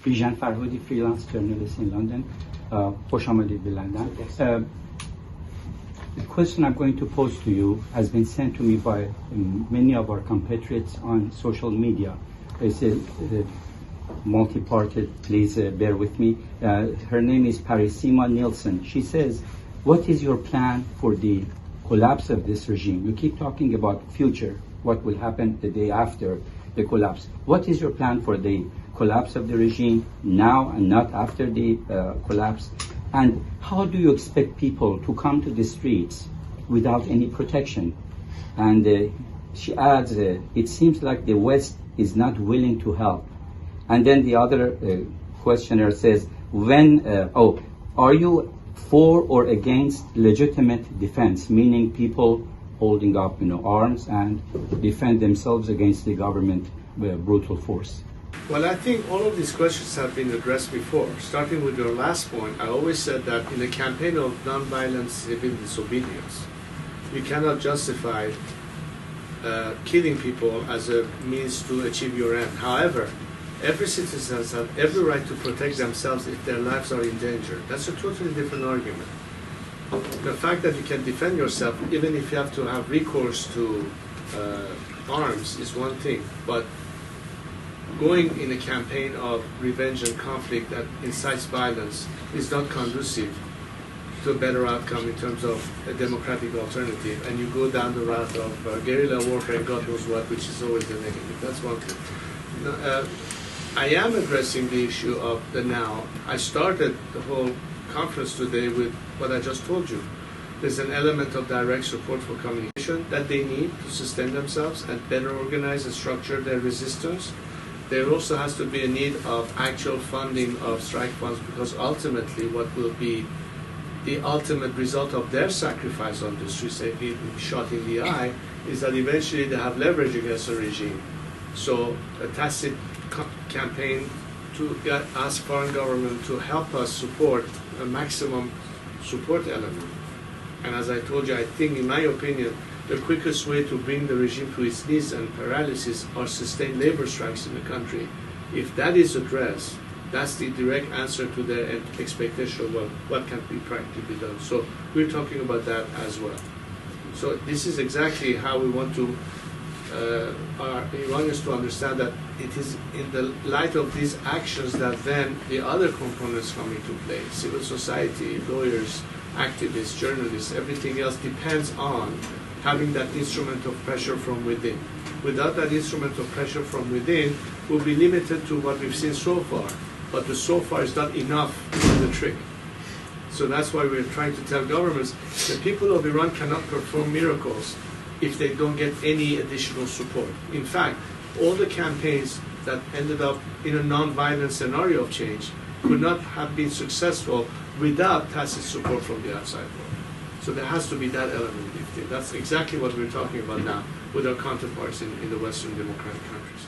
بیژن فرهودی freelance journalist in London. خوش آمدید به لندن. The question I'm going to pose to you has been sent to me by many of our compatriots on social media. It's a multi-parted, please bear with me. Her name is Parisima Nielsen. She says, what is your plan for the collapse of this regime? You keep talking about future, what will happen the day after the collapse. What is your plan for the collapse of the regime now and not after the collapse? And how do you expect people to come to the streets without any protection? And she adds, it seems like the West is not willing to help. And then the other questioner says, are you for or against legitimate defense, meaning people holding up, arms and defend themselves against the government brutal force? Well, I think all of these questions have been addressed before. Starting with your last point, I always said that in a campaign of nonviolent civil disobedience, you cannot justify killing people as a means to achieve your end. However, every citizen has every right to protect themselves if their lives are in danger. That's a totally different argument. The fact that you can defend yourself, even if you have to have recourse to arms, is one thing. But going in a campaign of revenge and conflict that incites violence is not conducive to a better outcome in terms of a democratic alternative, and you go down the route of guerrilla warfare and God knows what, which is always the negative. That's one thing. I am addressing the issue of the now. I started the whole conference today with what I just told you. There's an element of direct support for communication that they need to sustain themselves and better organize and structure their resistance. There also has to be a need of actual funding of strike funds, because ultimately what will be the ultimate result of their sacrifice on the streets, say being shot in the eye, is that eventually they have leverage against the regime. So a tacit campaign to ask foreign government to help us support a maximum support element. And as I told you, I think, in my opinion, the quickest way to bring the regime to its knees and paralysis are sustained labor strikes in the country. If that is addressed, that's the direct answer to their expectation of what can be practically done. So we're talking about that as well. So this is exactly how we want to our Iranians to understand that it is in the light of these actions that then the other components come into play. Civil society, lawyers, activists, journalists, everything else depends on having that instrument of pressure from within. Without that instrument of pressure from within, we'll be limited to what we've seen so far. But the so far is not enough for the trick. So that's why we're trying to tell governments the people of Iran cannot perform miracles if they don't get any additional support. In fact, all the campaigns that ended up in a non-violent scenario of change could not have been successful without tacit support from the outside world. So there has to be that element. That's exactly what we're talking about now with our counterparts in the Western democratic countries.